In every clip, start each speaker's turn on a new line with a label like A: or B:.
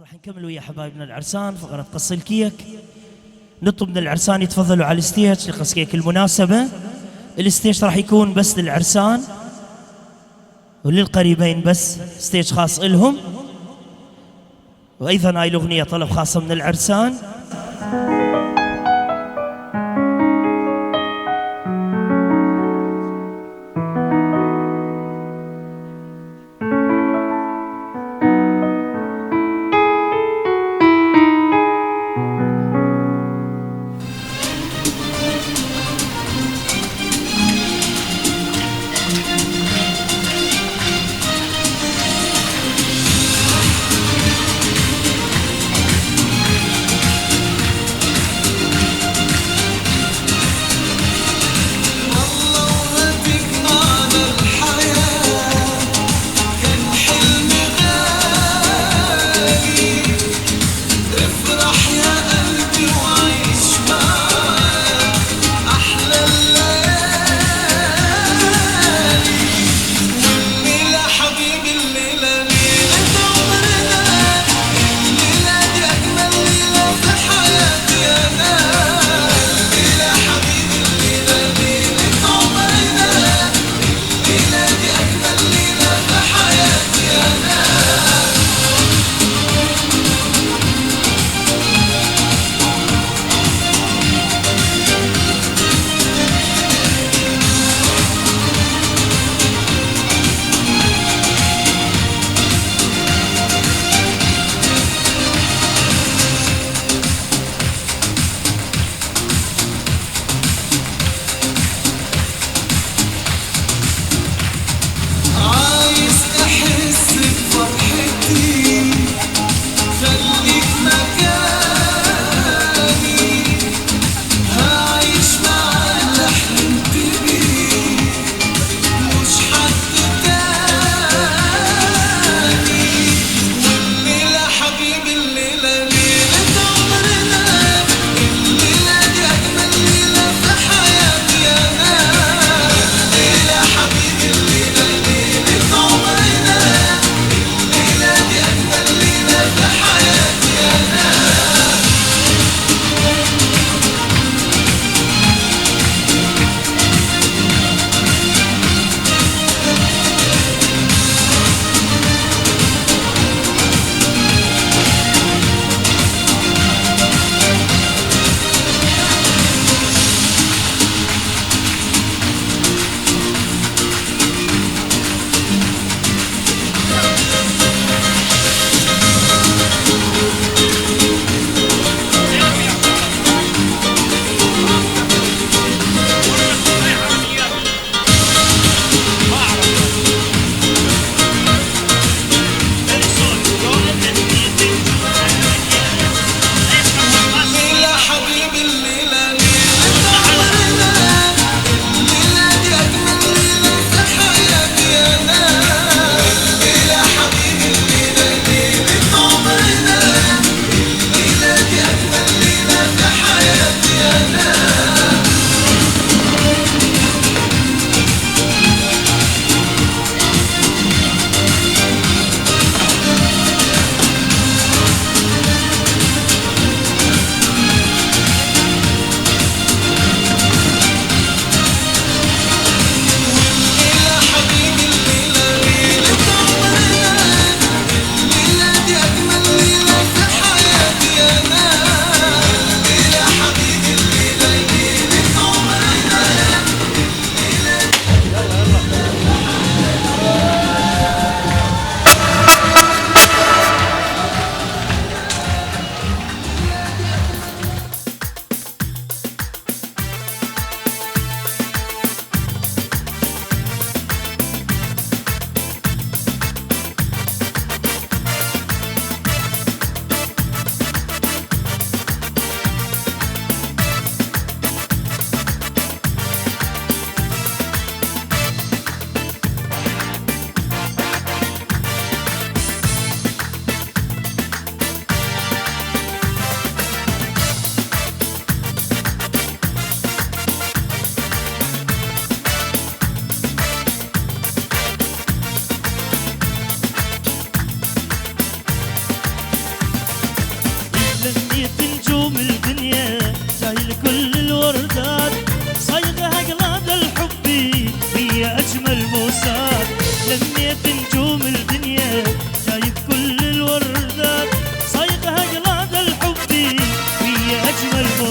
A: راح نكمل ويا حبايبنا العرسان فقرة قص الكيك. نطلب من العرسان يتفضلوا على الستيج لقص كيك المناسبة. الستيج راح يكون بس للعرسان وللقريبين بس، ستيج خاص إلهم. وأيضا هاي الأغنية طلب خاصة من العرسان.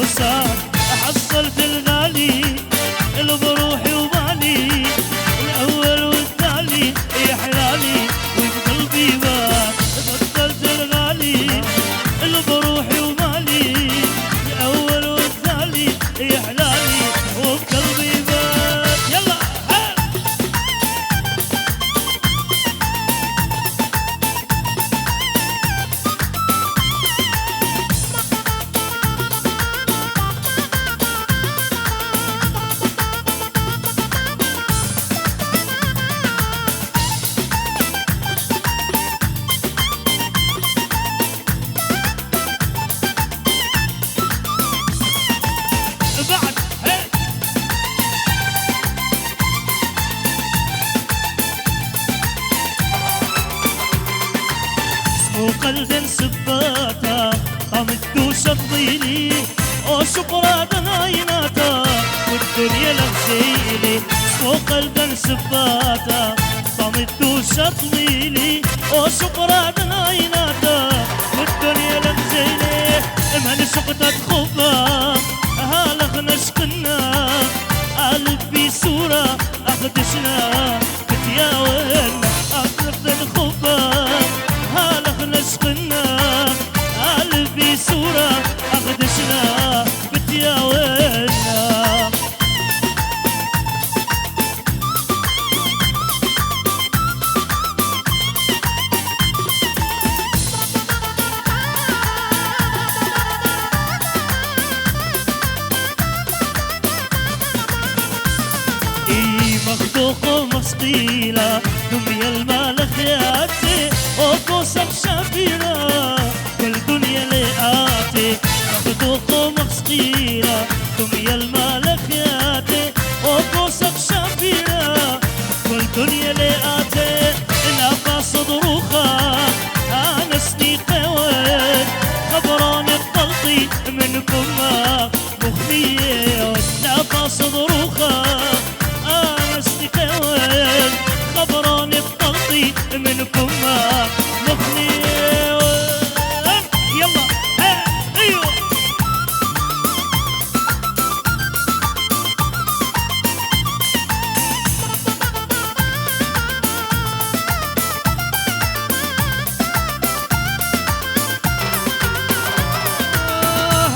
A: البوسات حصلت الغالي اللي بروحي ومالي الأول والثاني يا حلالي وبقلبي بات فضلت الغالي اللي بروحي ومالي الأول والثاني يا حلالي وبقلبي بات يلا وقلب سباتا قامت وشطيلي وشقرا دنايناتا والدنيا لغزيلي وقلب سباتا قامت وشطيلي وشقرا دنايناتا والدنيا لغزيلي من شقتت خبا هالغنا شقنا قلبي صورة أخدشنا بتياولنا أخدت الخبا نشقنا قلبي صورة أخدشنا بتياولنا مخدوق ومسقيلة دمي المال خياتي وقوسك شفيرة كل دنيا لقاتي مخدوق ومسقيلة دمي المال خياتي وقوسك شفيرة كل دنيا لقاتي نفى صدروخة أنا سنيقة وين خبراني بطلطي منكم مخفية نفى صدروخة خبراني بطلطي منكم مغني يلا ايوه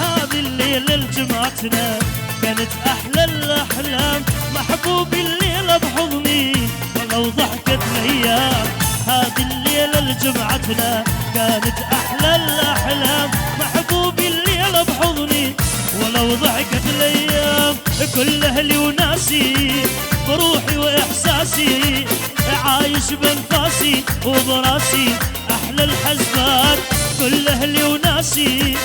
A: هذه الليلة لجمعتنا كانت احلى الاحلام محبوبي الليلة بحضني ولو ضحكت الايام هذه الليلة لجمعتنا كانت احلى الاحلام محبوبي الليلة بحضني ولو ضحكت الايام كل اهلي وناسي بروحي واحساسي عايش بانفاسي وبراسي احلى الحزبات كل اهلي وناسي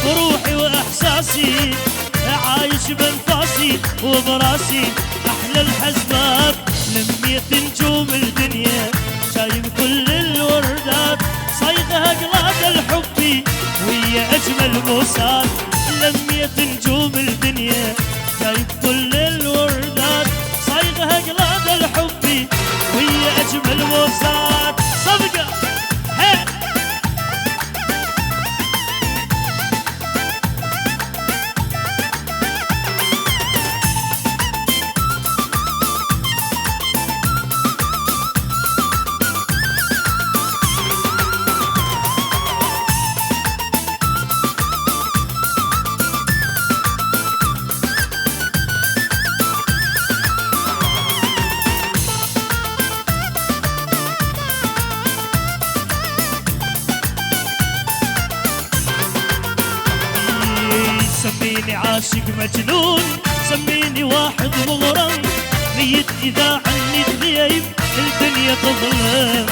A: بروحي واحساسي عايش بانفاسي وبراسي احلى الحزبات لميت نجوم الدنيا شايف كل الوردات صايغها اقلاد الحبي ويا اجمل بوسات لميت نجوم الدنيا شايف كل الوردات صايغها اقلاد الحبي ويا اجمل بوسات صفقه هي سميني عاشق مجنون سميني واحد مغرم ميت إذا عني تغيب الدنيا تظلم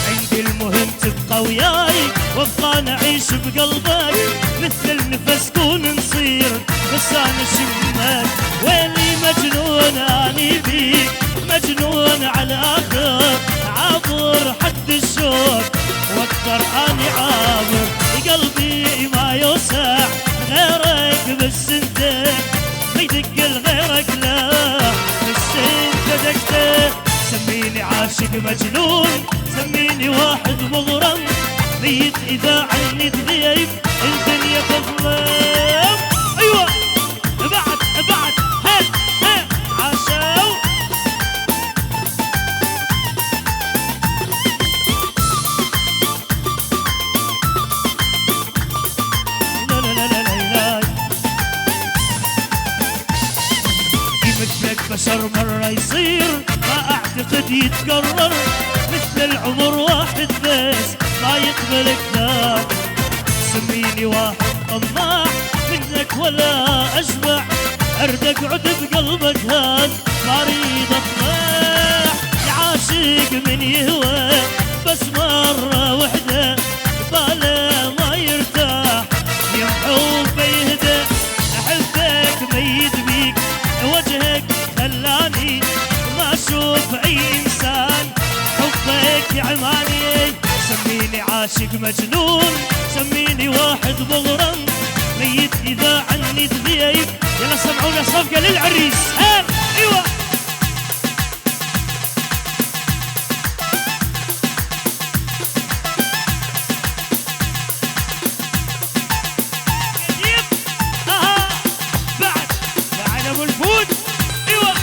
A: عندي المهم تبقى وياي وابقى نعيش بقلبك مثل النفس كون نصير بس أنا شمك ويلي مجنون أني بيك مجنون على آخر عابر حد الشوق واكثر أني عابر قلبي ما يوسع غيرك بس انت يدق لغيرك لا بس انت دقته سميني عاشق مجنون سميني واحد مغرم ميت اذا عني تغيب الدنيا تظلم ايوه 12 مرة يصير ما اعتقد يتكرر، مثل العمر واحد بس ما يقبل اكثر. سميني واحد طماع منك ولا اشبع، ارد اقعد بقلبك هاد ما اريد اطمع. العاشق من يهوى بس مرة وحدة باله ما يرتاح، يوم حبه يهدى احبك ميت بيك، وجهك خلاني ما اشوف اي انسان، حبك يعماني. سميني عاشق مجنون، سميني واحد مغرم، ميت اذا عني تغيب. يلا سمعونا صفقة للعريس. ايوه بعد ابو الفود. ايوه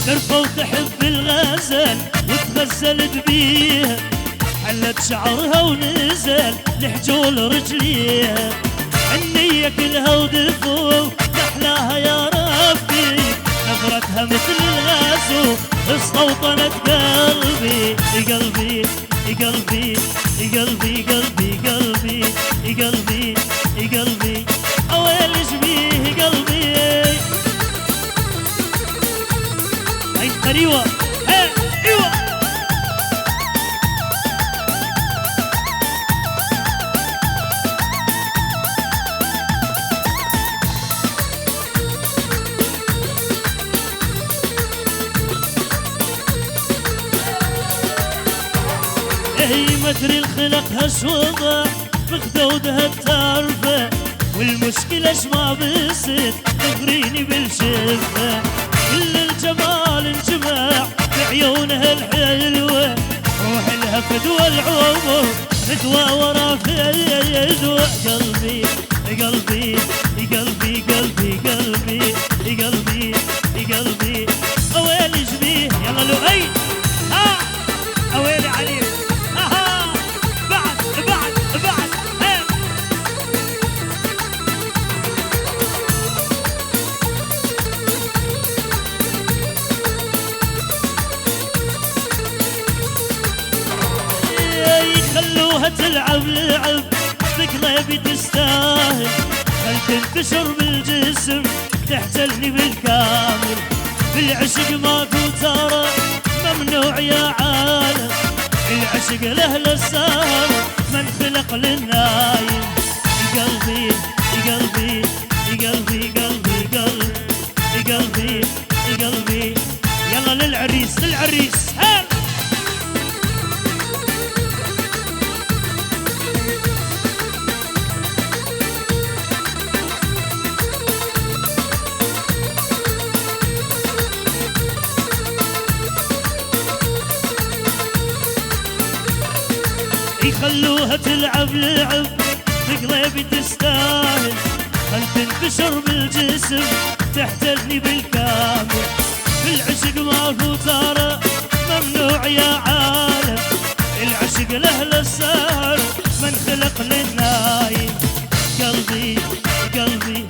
A: ترفى وتحب الغزل وتغزلت بيها، حلت شعرها ونزل لحجول رجليها، النية كلها ودفو محلاها يا ربي، نظرتها مثل الغازو استوطنت قلبي. قلبي قلبي قلبي قلبي قلبي قلبي قلبي اويل شبيه قلبي. ايوه ايوه هي مدري الخلق هالشوضة بخدودها التارفة، والمشكلة اش ما بست تغريني بالشفة، كل الجمال انجمع بعيونها الحلوة، روح لها فدوى العمر فدوى ورا فدوى. قلبي قلبي قلبي قلبي قلبي قلبي قلبي اويلي شبيه. يلا لؤي اويلي علي بعد خلوها تلعب لعب بقلبي تستاهل، خل تنتشر بالجسم تحتلني بالكامل، بالعشق ماكو ترى ممنوع يا عالم، العشق لاهل السهر من خلق للنايم. قلبي قلبي قلبي قلبي قلبي قلبي قلبي يلا للعريس للعريس. يخلوها تلعب لعب بقلبي تستاهل، خل تنتشر بالجسم تحتلني بالكامل، بالعشق ماكو ترى ممنوع يا عالم، العشق لاهل السهر من خلق للنايم. قلبي قلبي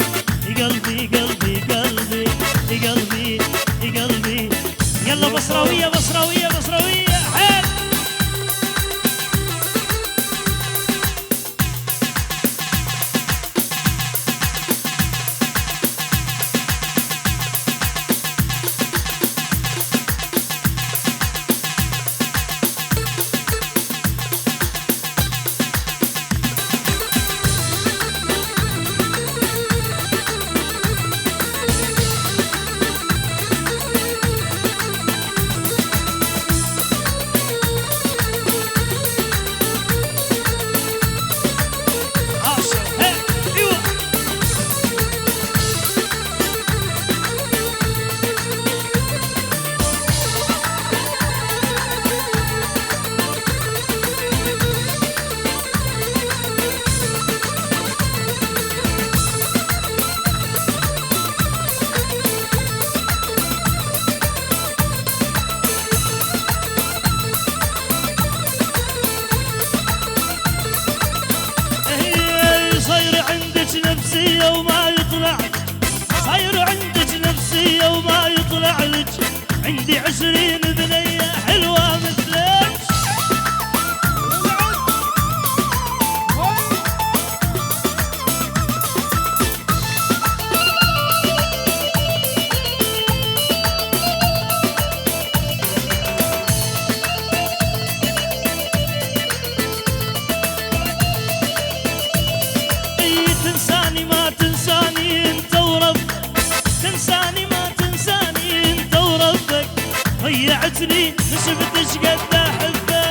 A: قلبي قلبي قلبي قلبي قلبي يلا بصراوية بصراوية بصراوية. حيل ضيعتني ما شفتش قد احبه.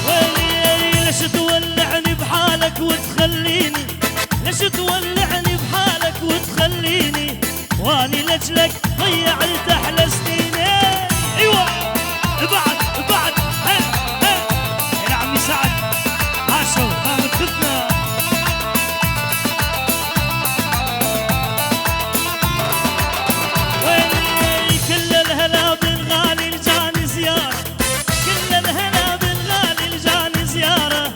A: ويلي ليش تولعني بحالك وتخليني، ليش تولعني بحالك وتخليني، واني لجلك ضيعت احلى سنيني. ايوه بعد بعد هي هي يا عمي سعد عاشوا ما متفقنا. ويلي كل الهلا بالغالي الجاني زياره، كل الهلا بالغالي الجاني زياره،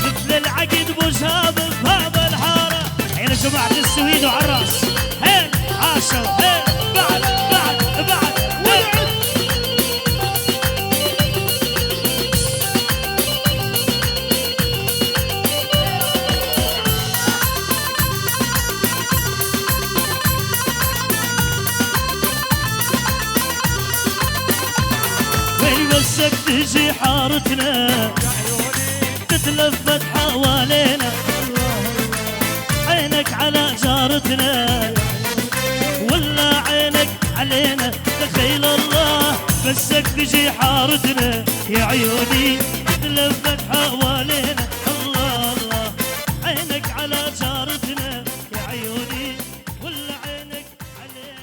A: مثل العقد بوشاب بباب الحاره. يا جماعه السويد وعراس هي عاشوا هي بعد بعد بعد وين بسك تجي حارتنا تتلفت حوالينا، عينك على جارتنا ولا عينك علينا، تخيل الله بسك تجي حارتنا يا عيوني تتلفت حوالينا. الله الله عينك على جارتنا يا عيوني ولا عينك علينا.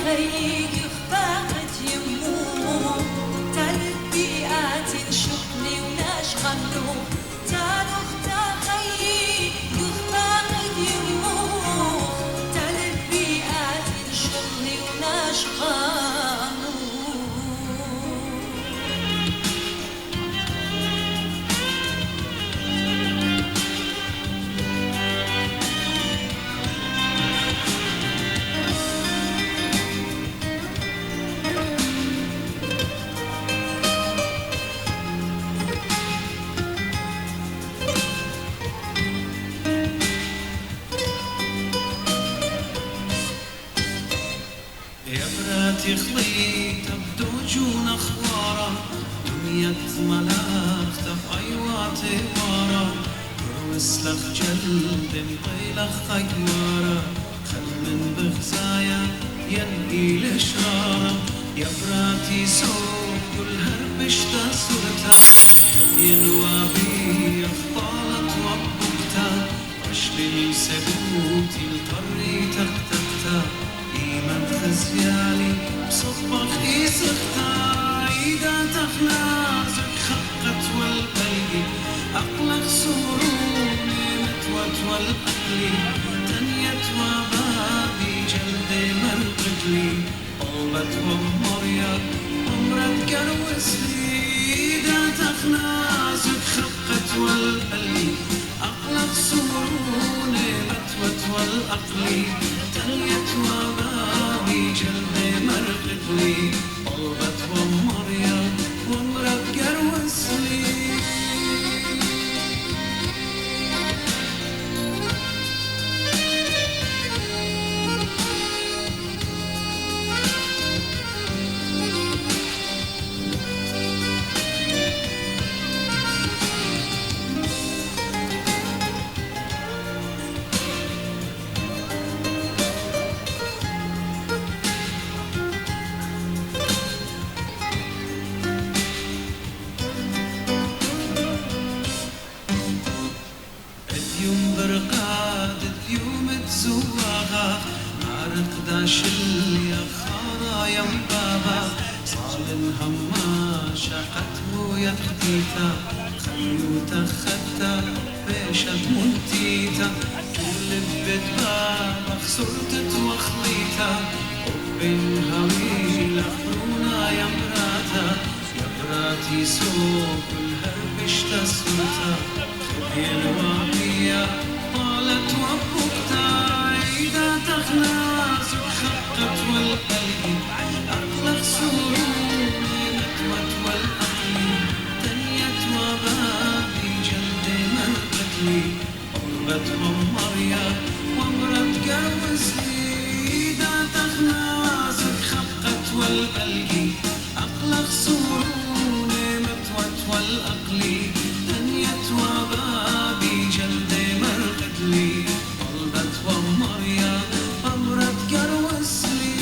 B: خيك خفاقة يمو تلبي آت تخلي تبدو جون أخوارا دنيا ملاخ تفايوات وارا وسلخ جلد مطيلخ خيارا خل من بغزايا ينقي الشرارة يا براتي سوق والهربش تسرتا ينوى بي أخطالت وبكتا عشلي سبوتي القري تختكتا إيمان خزيالي بصبخ إيسختا إيدا تخنازك خقت والبلي أقلق سروني متوت والأقلي تنيت وبابي جلد مرقدلي قلبت ومريا عمرت كروسلي إيدا تخنازك خقت والبلي أقلق سروني متوت والأقلي تنيت وبابي جلد مرقدلي قلبت ومريا عمرت كروسلي ديوم برقاد ديوم تزوغا عارق داش اللي خارا يم بابا صال هما شقته يقديتا خيوتا خدتا بيشت منتيتا كل بيت بابا خسرت توخليتا وبين هوي لخرونا يمراتا يبراتي سوق الهربش تسوتا الواقية طالت وبكتا إذا تخناس خقت والقلب أطلق سروري نتوت والأقلي تنيت وبابي جلد مرقتلي قربت ومريا ومرت جوزلي إذا تخناس خقت والقلب أطلق سروري متوت والأقلي تنيت وبابي جلد مرقدلي قلبت ومريا أمرت كروسلي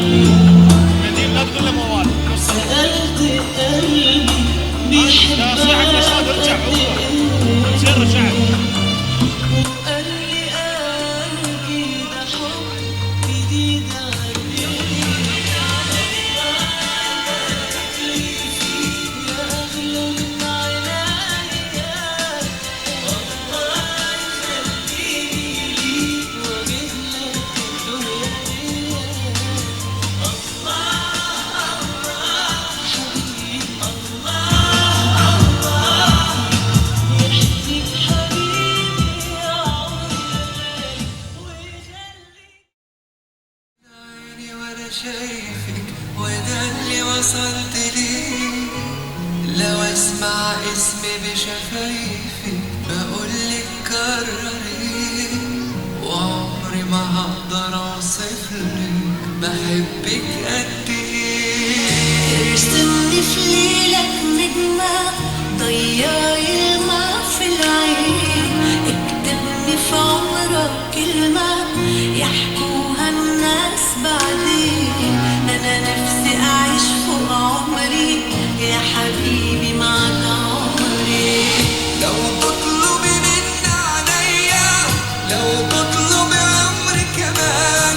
A: مدين لا تقول له موال.
B: سألت قلبي بيحبك
A: ارجع هو زين رجعت.
B: وقال لي أكيد حب جديد عليك يا أغلى من عنايا الله يخليني ليك وأجيب لك الدنيا دي شايفك وده اللي وصلت ليه لو اسمع اسمي بشفايفك بقولك كرري وعمري ما هقدر اوصفلك بحبك قد ايه
C: ارسمني في ليلك نجمة ضيعي الماء في العين اكتبني في عمرك كلمة يحكوها الناس بعدين انا نفسي اعيش فوق عمري يا حبيبي معك عمري
B: لو تطلبي مني عليا لو تطلبي عمري كمان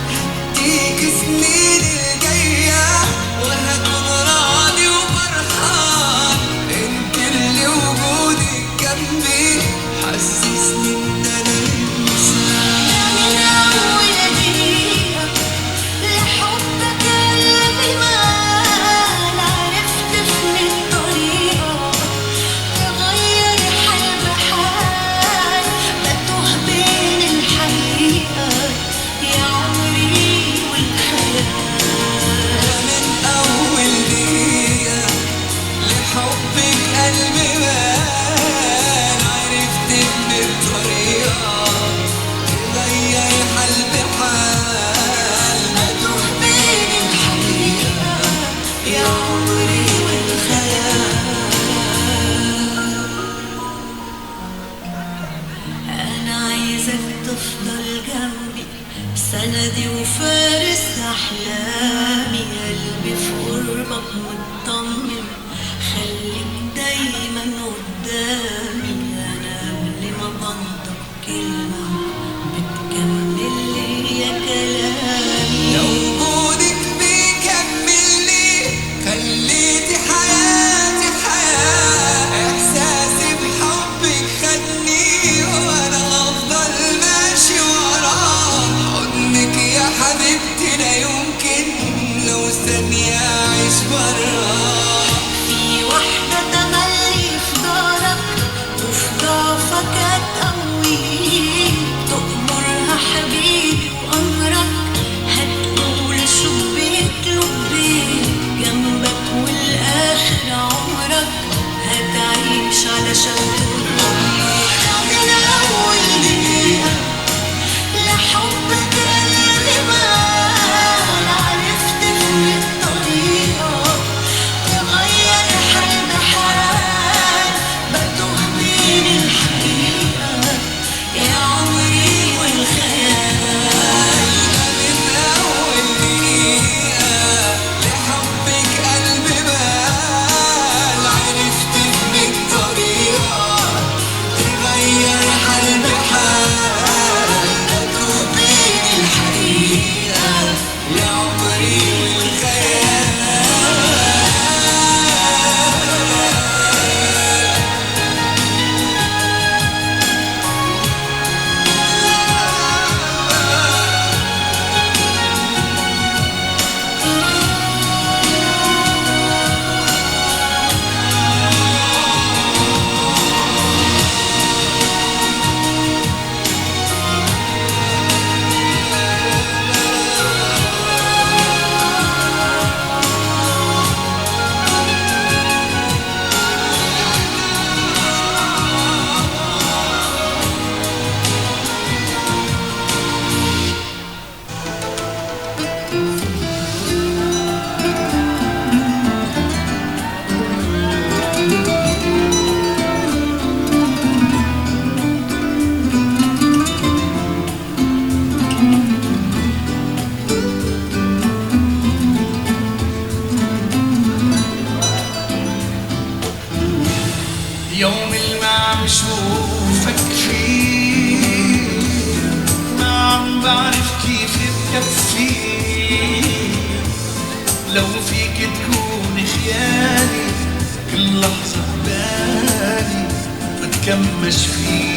B: هديك سنين الجاية وهكون راضي وفرحان انت اللي وجودك جنبي حسسني ان انا انسان
C: من اول دقيقة لحبك قلبي مال عرفت في الطريقة تغير حال بحال بتوه بين الحقيقة يا عمري والخيال
B: من اول دقيقة لحبك قلبي بان عرفت ان الطريقة تغير حال بحال
C: بتوه بين الحقيقة يا عمري والخيال أنا عايزك تفضل جنبي سندي وفارس أحلامي قلبي في قربك مطمن خليك دايما قدامي أنا قبل ما بنطق كلمة بتكمل لي يا كلامي
B: لو وجودك بيكملني خليتي حياتي حياة إحساسي بحبك خدني وأنا هفضل ماشي وراه حضنك يا حبيبتي لا يمكن لو ثانية أعيش براه
D: وتكمش فيه.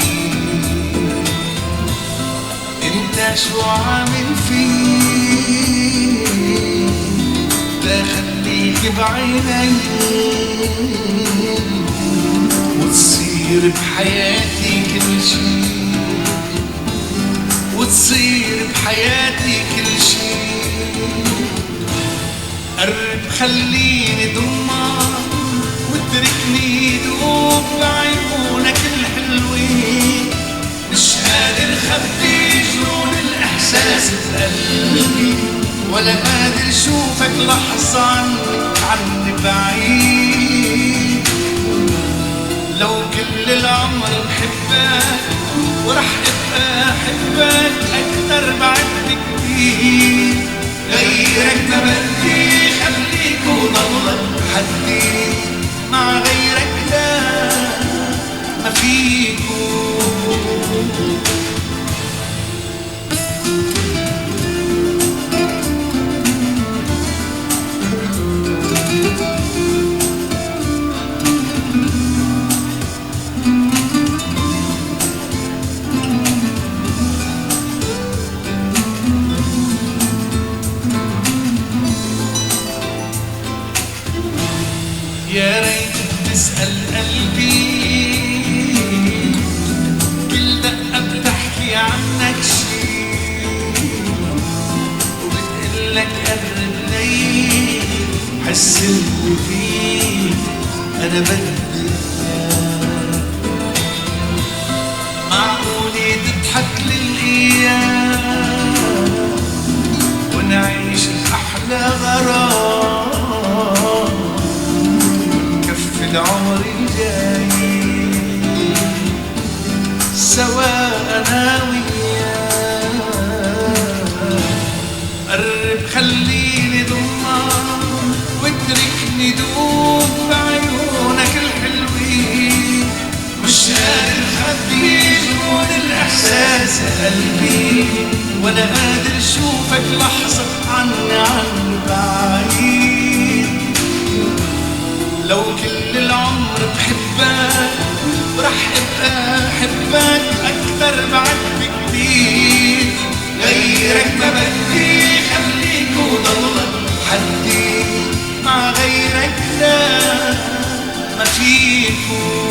D: انت شو عامل فيه؟ لا خليك بعيني وتصير بحياتي كل شي، وتصير بحياتي كل شي. قرب خليني ضمك واتركني دوب بعيونك الحلوين. مش قادر خبي جنون الإحساس بقلبي، ولا قادر شوفك لحظة عني بعيد. لو كل العمر بحبك ورح ابقى احبك اكتر بعد بكتير. غيرك ما بدي خليك وضلك حدي، مع غيرك لا ما فيكو. يا ريت تسأل قلبي كل دقة بتحكي عنك شي، وبتقلك قرب لي حس اللي فيك أنا بدي إياك. معقولة تضحك للأيام ونعيش أحلى غرام العمر الجاي سوا أنا وياك. قرب خليني ضمك واتركني دوب بعيونك الحلوين. مش قادر خبي جنون الإحساس قلبي، ولا قادر شوفك لحظة عني بعيد. لو كل العمر بحبك ورح ابقى احبك اكتر بعد بكتير. غيرك ما بدي خليك وضلك حدي، مع غيرك لا ما فيكو.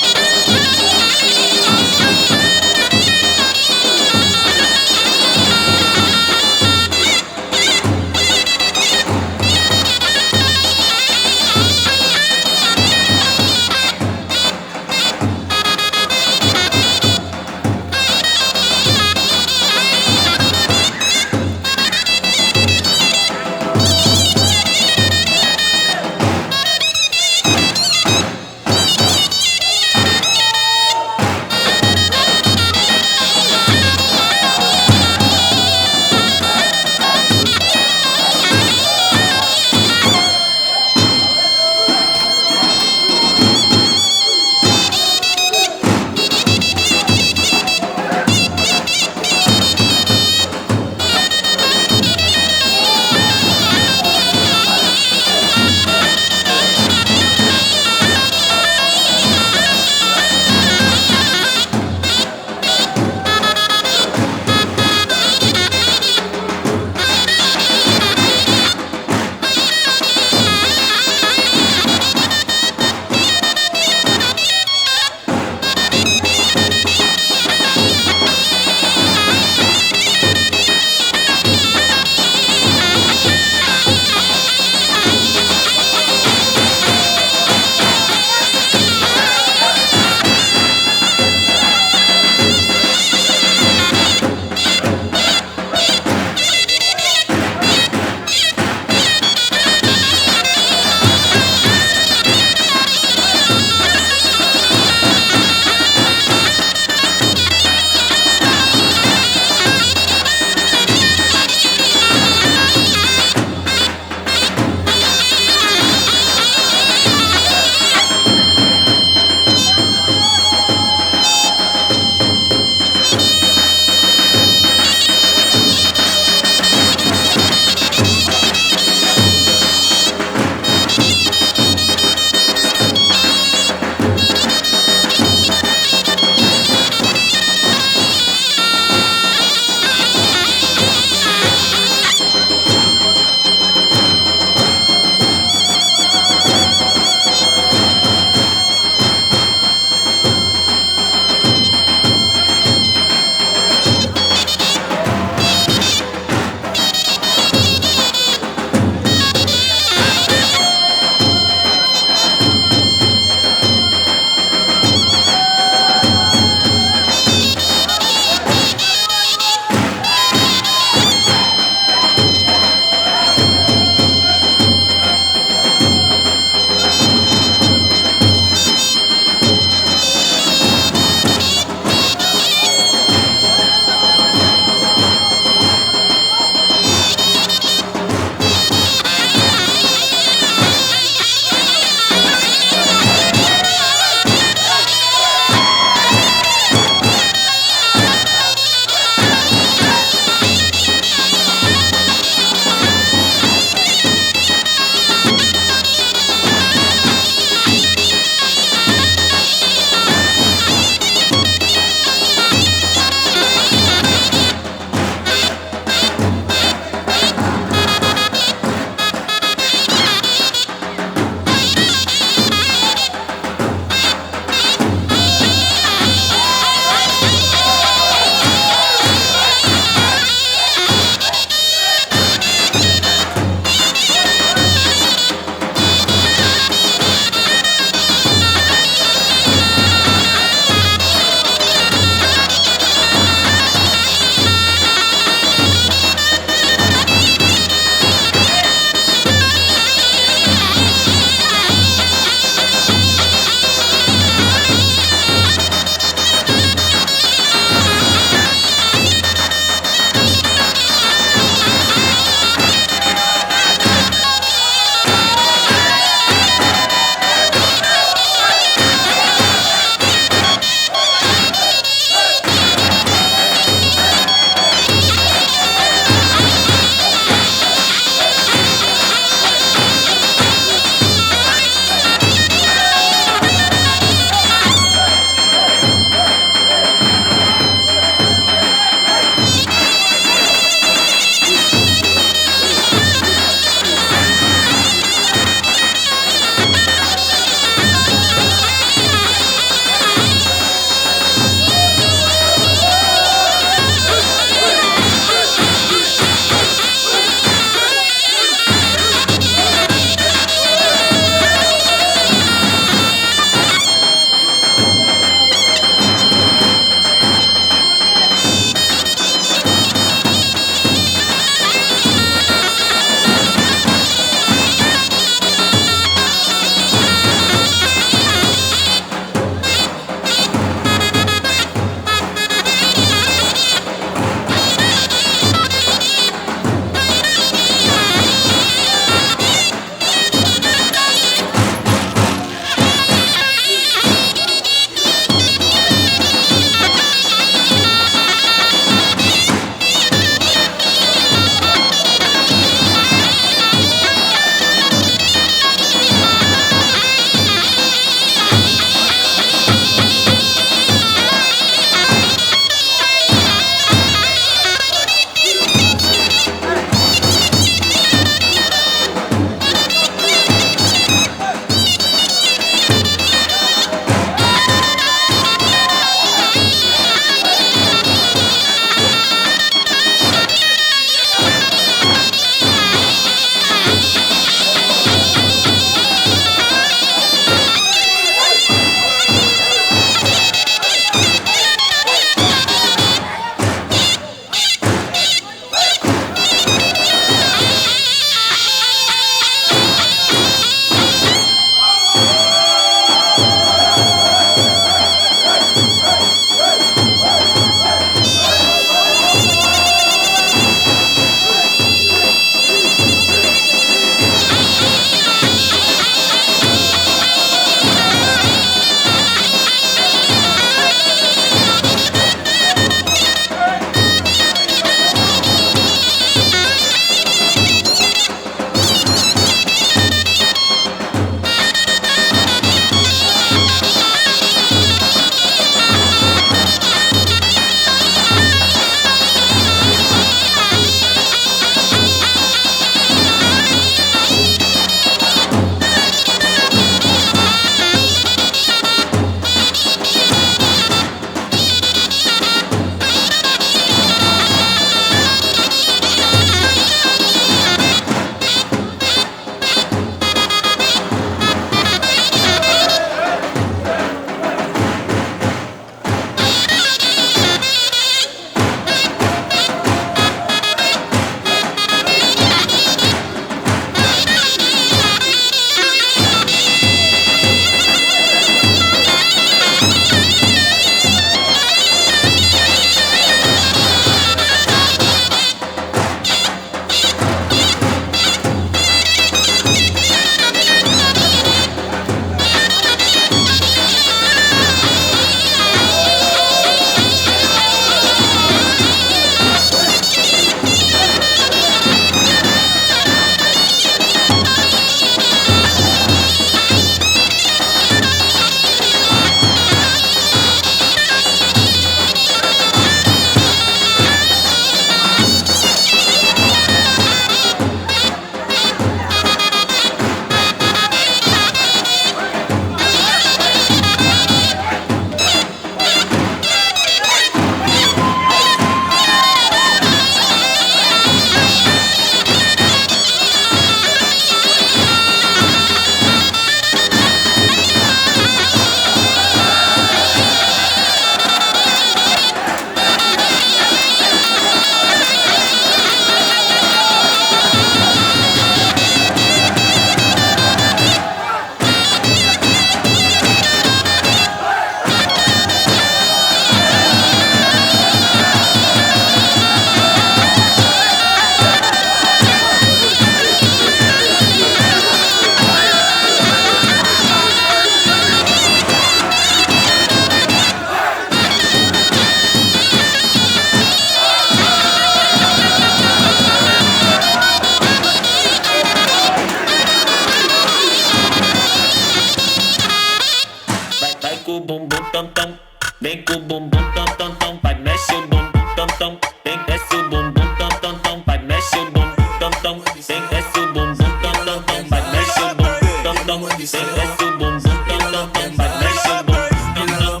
E: tom. Sing that su boom boom tom tom tom. Bad night su boom tom tom. Sing that su boom boom tom tom tom. Bad night su boom tom tom.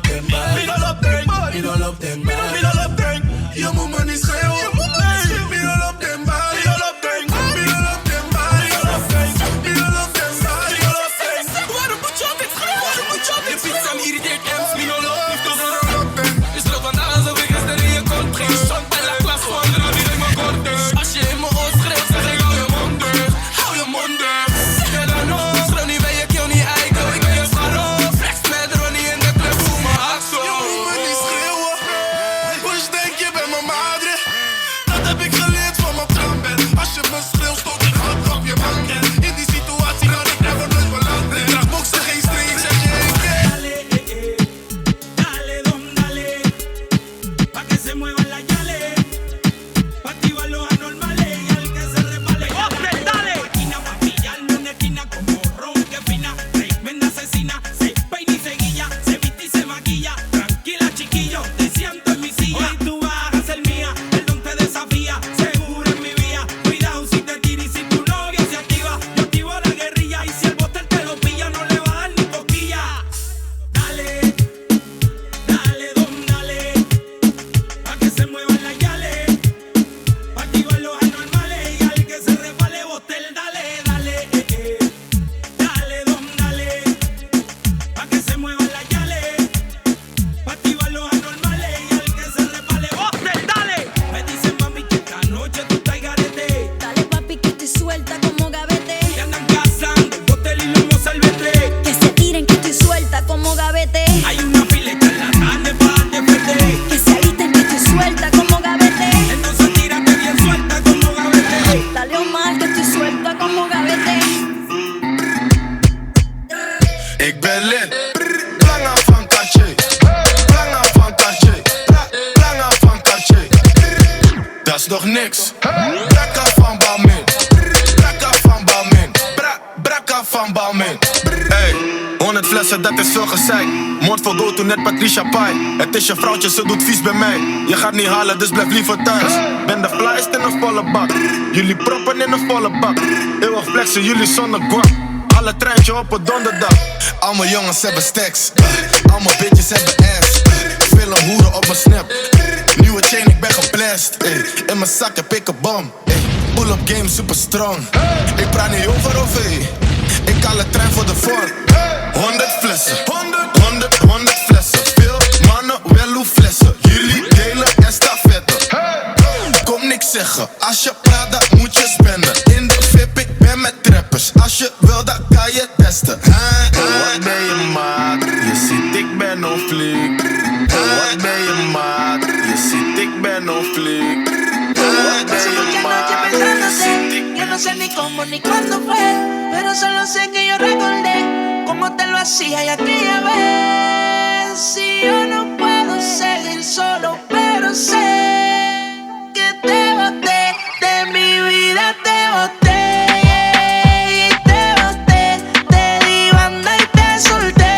F: Me no love them, me no love them, me no love them. Your mama is real. Me no love them, me no love them, me no love them, me no love them, me no love them, me no love them. Waarom moet je altijd gaan? Waarom moet je altijd pizza me irriteert ems? Me no love them. Je sloot van alles of ik gisteren in je kont ging. Zand bij la klas van de weer in mijn kort dus. Als je in mijn oor schreeuwt, zeg ik hou je mond dicht. Hou je mond dicht. Ja dan nog, schreeuw niet bij je keel niet eikel. Ik ben je varo. Flex met Ronnie in de club, voel me axel. Je moet me niet schreeuwen. Hoe denk je bij mijn madre? Dat heb ik geleerd van mijn brandbed. Als je me schreeuwt, stoot ik hard op je banken. In die situatie had ik never nooit beland. Ik draag boksen geen strings, zeg je één keer.
G: Dale, dom, dale, pa' que se muevan las yales, pa' activar los anormales y al que se resbale. Dale, máquina pa' pillarlo en esquina como ron que fina, tremenda asesina, se peina y se guilla, se viste y se maquilla. Tranquila chiquillo, te siento en mi silla. Hoy tú vas a ser mía, el don te desafía, seguro en mi vía. Cuidado si te tira y si tu novia se activa, yo activo la guerrilla y si el botel te lo pilla no le va a dar ni cosquilla. Dale. Dale, dom, dale, pa' que se muevan las yales, pa' activar los anormales y al que se resbale botel. Dale, dale, dale, dom, dale, pa' que se muevan las yales, pa' activar los anormales y al que se resbale botel. Dale, me dicen mami que esta noche tú estás garete,
C: Dale papi que estoy suelta como gavete.
G: que andan cazando el botel y los salvete.
C: Que se tiren que estoy suelta como gavete.
G: Hay una fila de charlatanes para defender.
C: Que se agiten que estoy suelta como gavete.
G: Entonces tírate bien suelta como gavete.
C: Dale Omar que estoy suelta como gavete.
F: Ik ben lid. Lange van Cartier. Lange van Cartier. Lange van Cartier. Dat is nog niks. Brakka van Balmain. Brakka van Balmain. Brakka van Balmain. Hey, 100 flessen, dat is veel gezeik. Mond vol dood toen net Patricia Pai. Het is je vrouwtje, ze doet vies bij mij. Je gaat niet halen, dus blijf liever thuis. Ben de flyest in een volle bak. Jullie proppen in een volle bak. Eeuwig flexen, jullie zonder guap. Alle treintje op een donderdag. Al mijn jongens hebben stacks. Al mijn bitches hebben ass. Veel hoeren op mijn snap. Nieuwe chain, ik ben geblest. In mijn zak heb ik een bom. Pull-up game super strong. Ik praat niet over OV. Ik haal een trein voor de vorm. 100 flessen. 100 flessen. Veel mannen, wel hoe flessen. Jullie delen estafette. Kom niks zeggen. Als je praat, dan moet je spenden. In de VIP, ik ben met trappers. Als je wil, dan kan je testen. Wat ben je maat? Je ziet, ik ben een fliek. Wat ben je maat? Je ziet, ik ben een fliek. Wat ben je maat?
H: Yo no sé ni cómo ni cuándo fue, pero solo sé que yo recordé cómo te lo hacía y aquella vez. Si yo no puedo seguir solo, pero sé que te boté, de mi vida te boté. Y te boté, te di banda y te solté.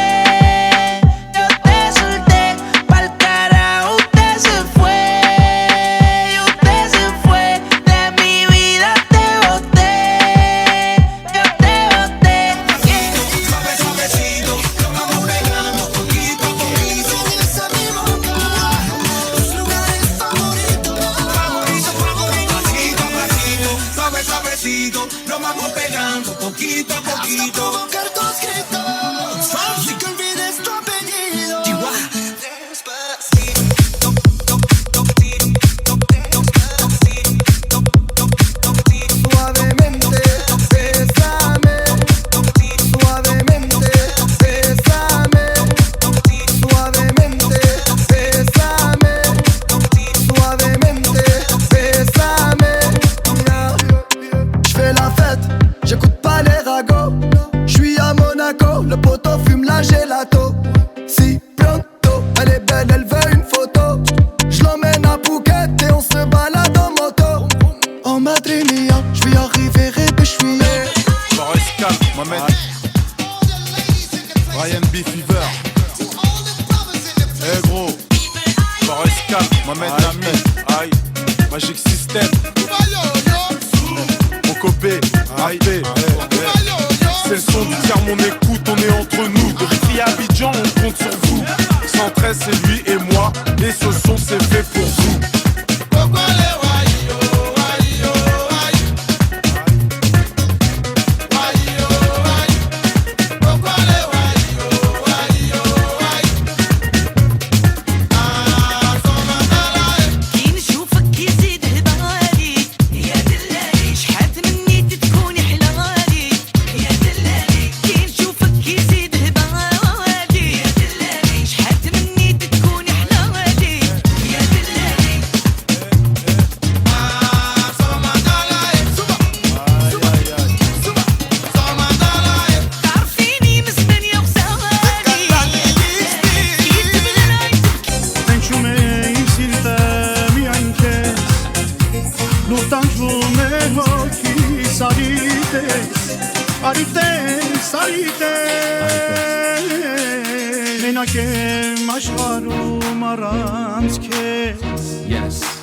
H: Yo te solté, pa'l carajo usted se fue. Y usted se fue, de mi vida te boté. Yo te boté.
B: Suave, suavecito, lo vamos pegando poquito a poquito. Esa mi boca, tus lugares favoritos. Favorito, favorito, pasito a pasito. Suave, suavecito, lo vamos pegando poquito a poquito. Hasta provocar tus gritos. Si que olvides tu apellido. Despacito, suavemente, bésame. Suavemente, bésame. Suavemente, bésame. Suavemente, bésame. J'fais la fête, j'écoute pas les ragots. J'suis à Monaco, le poteau fume la gelato. Si pronto, elle est belle, elle veut une photo. J'l'emmène à Phuket et on se balade en moto. En Madrid mia, j'vais arriver rébechoui.
I: Forest Camp, Mohamed. Ryan B. Fever. Eh gros. Forest Camp, Mohamed Lamy. Aïe. Magic System. Mon paix. C'est le son du tiers, mon écoute, on est entre nous. Depuis Abidjan, on compte sur vous. 113, c'est lui et moi, et ce son c'est fait pour vous.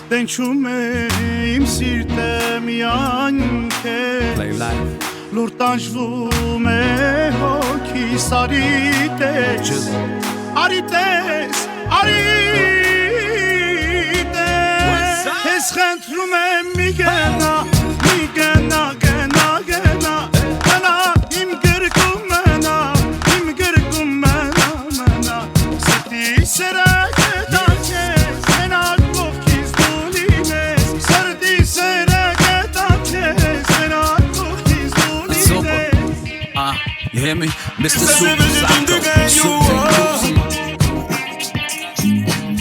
A: Դենչում սիրտեմ յանքես լուրտանջվում է հոգիս արիտես արիտես արիտես Ես խնդրում եմ մի գնա գնա գնա գնա իմ գրկում մնա սրտի սերը
J: You hear me? Mr. Super Psycho.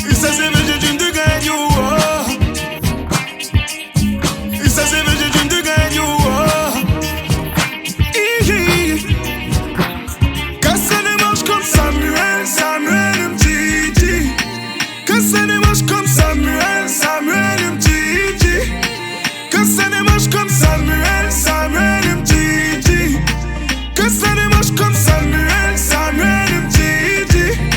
B: Isso é cerveja de ganho. Isso é cerveja de ganho. Caça de manche comme Samuel, Samuel Mtiti. Caça de manche comme Samuel, Samuel Mtiti. Caça de manche comme Samuel, Samuel Mtiti. Caça de manche comme Samuel, Samuel Mtiti.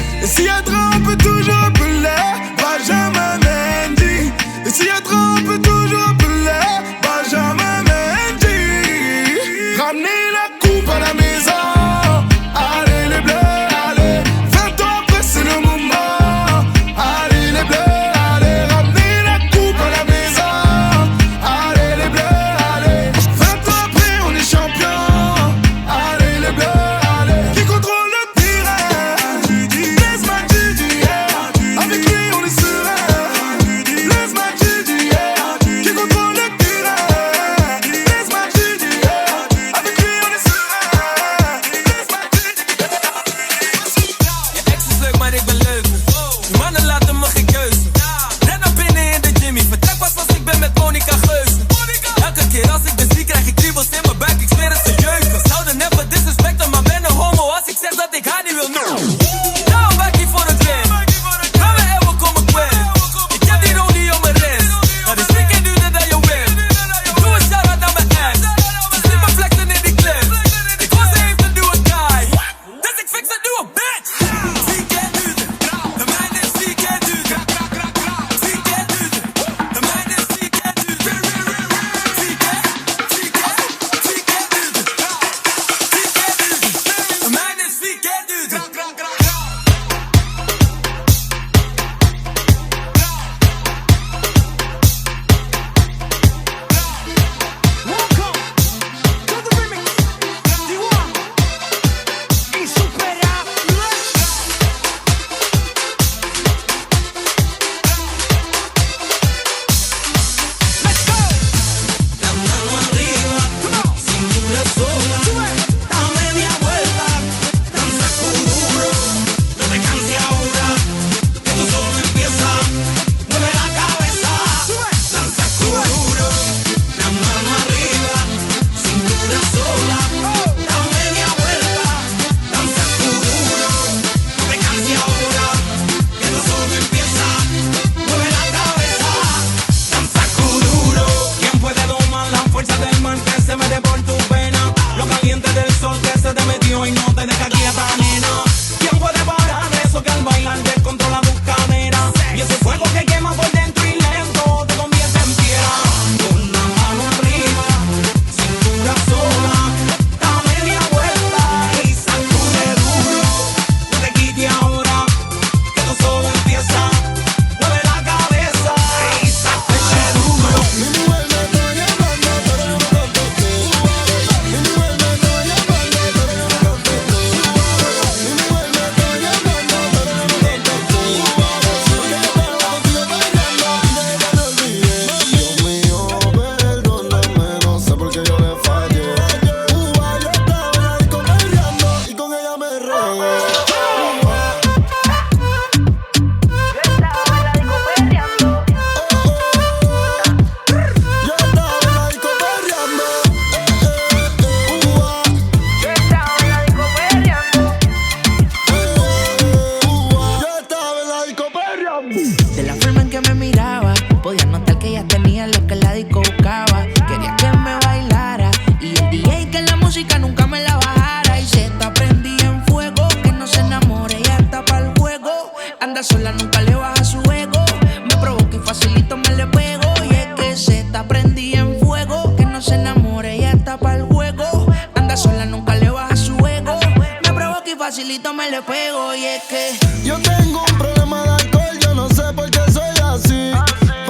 H: rapidito me le pego. Y es que
B: yo tengo un problema de alcohol, yo no sé por qué soy así.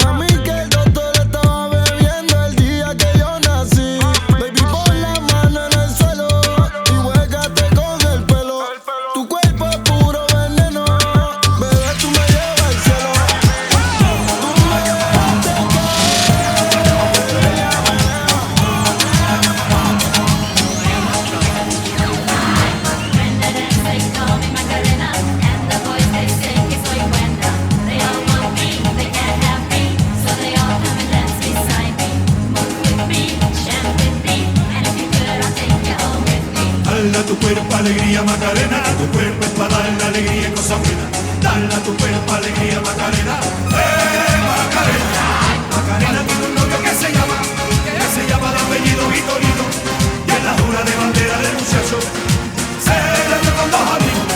B: Pa' mí que el doctor estaba bebiendo el día que yo nací. Baby, pon la mano en el suelo y huégate con el pelo. Tu cuerpo es puro veneno, bebé, tú me llevas al cielo. Tú me llevaste
G: Dale a tu cuerpo alegría Macarena, tu cuerpo es para darle alegría y cosas buenas. Dale a tu cuerpo alegría Macarena, Macarena. Macarena tiene un novio que se llama de apellido Vitorino. Y en la jura de bandera del muchacho se le dio con 2 amigos.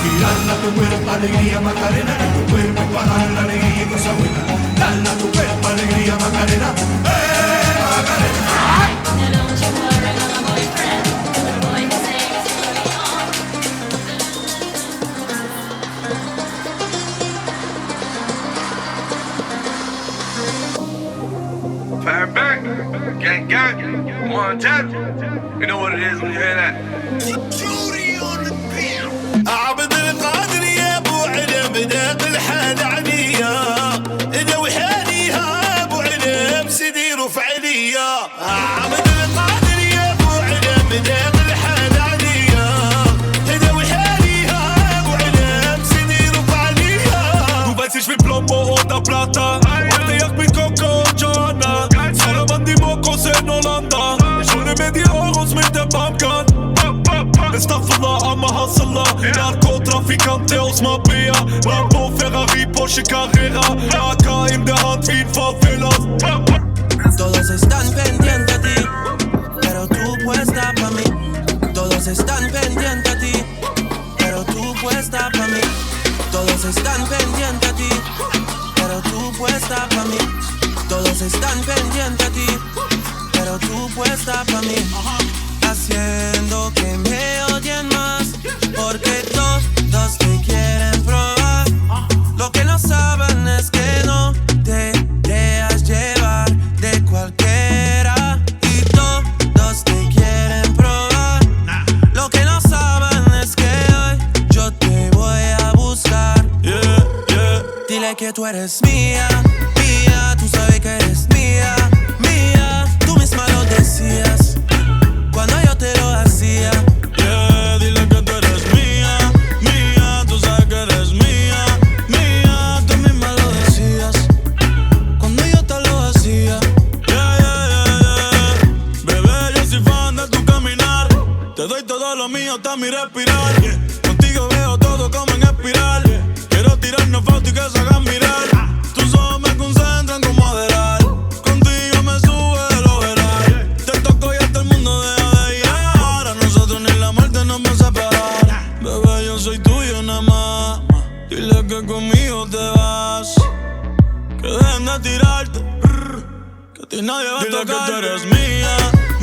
G: Y dale a tu cuerpo alegría Macarena, tu cuerpo es para darle alegría y cosas buenas. Dale a tu cuerpo alegría Macarena, Macarena.
F: Back, gang, gang, Montana. You know what it is when you hear that. Judy on the beat. عبد القادر يا ابو علم بداق الحال عليا اذا وحاليها ابو علم سيدي رفع عليا. عبد القادر يا ابو علم بداق الحال عليا اذا وحاليها ابو علم سيدي رفع عليا. Du weißt ich will Plombo oder Plata, heute Jagd mit Coco und Joanna. Solo bandi Mokos in Hollanda. Ich hole mir die Euros mit der Pumpgun. Astaghfirullah, I'm a hustler. Narkotrafikante aus Marbella. Lambo, Ferrari, Porsche Carrera. AK in der Hand wie ein Favela.
K: Todos están pendientes a ti, pero tú puesta pa' mí. Todos están pendientes a ti, pero tú puesta pa' mí. Todos están pendientes a ti, pero tú puesta pa' mí. Todos están pendientes a ti, pero tú puesta pa' mí. Haciendo que me odien más, porque todos te quieren probar. Lo que no saben es que no te dejas llevar de cualquiera. Y todos te quieren probar. Lo que no saben es que hoy yo te voy a buscar. Dile que tú eres mía, mía, tú sabes que eres mía, mía. Tú misma lo decías cuando yo te lo hacía.
G: Dile que tú eres mía, mía, tú sabes que eres mía, mía. Tú misma lo decías cuando yo te lo hacía. Bebé, yo soy fan de tu caminar. Te doy todo lo mío hasta mi respirar. Contigo veo todo como en espiral. Quiero tirarnos fotos y que se hagan mirar. Tus ojos me concentran como adelar. Contigo me sube el overall. Te toco y hasta el mundo deja de llegar. A nosotros ni la muerte nos va a separar. Bebé, yo soy tuyo nada más. Dile que conmigo te vas. Que dejen de tirarte. Que a ti nadie va a tocar. Dile que tú eres mía,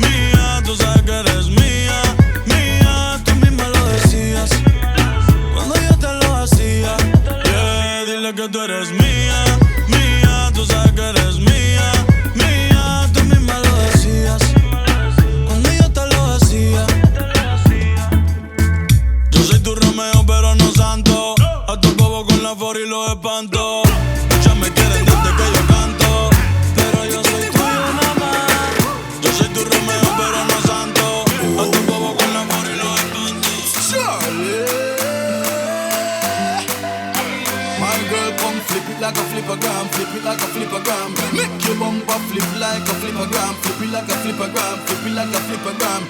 G: mía. Tú sabes que eres mía, mía. Tú misma lo decías cuando yo te lo hacía. Dile que tú eres mía, mía. Tú sabes que eres mía, mía. Tú misma lo decías cuando yo te lo hacía. Yo soy tu Romeo pero no santo. A tu bobo con la for y los espanto. Muchas me quieren desde que yo canto, pero yo soy tuyo nada más. Yo soy tu Romeo pero no santo. A tu bobo con la for y los espanto.
B: my girl, come flip it like a flippergram, flip it like a flippergram. Make your bumper flip like a flippergram, flip it like a flippergram, flip it like a flippergram.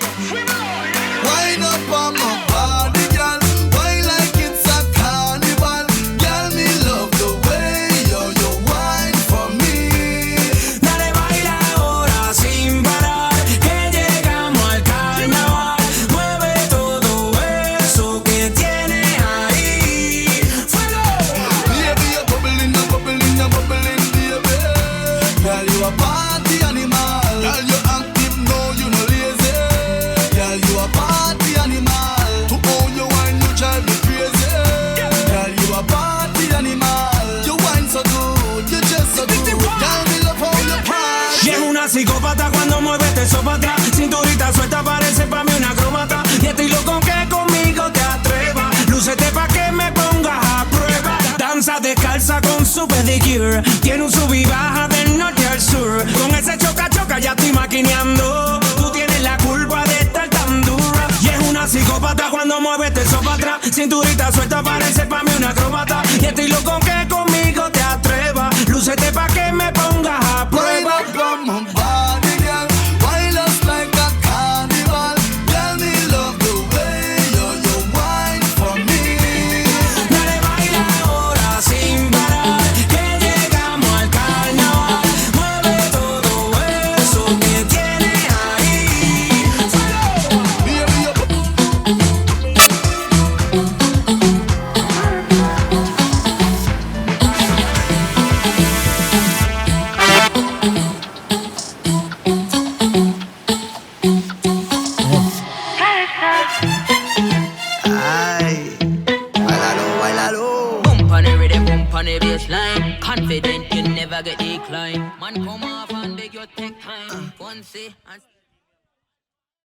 B: Wind up on my body, girl. Wine like it's a carnival. Girl, me love the way you wine for me.
K: Dale, baila ahora sin parar, que llegamos al carnaval. Mueve todo eso que tienes ahí. ¡Fuego!
B: Baby, you're bubbling, you're bubbling, you're bubbling, baby. Girl, you a party animal. Girl, you active, no, you no lazy. Girl, you a party animal. To own you
G: high gear. Tiene un sub y baja del norte al sur. Con ese choca choca ya estoy maquineando. Tú tienes la culpa de estar tan dura. Y es una psicópata cuando mueve este eso para atrás. Cinturita suelta parece pa' mí una acróbata. Y estoy loco que conmigo te atrevas. Lúcete pa' que me pongas a prueba.
L: Confident you never get declined. Man, come off and beg your take time. One say and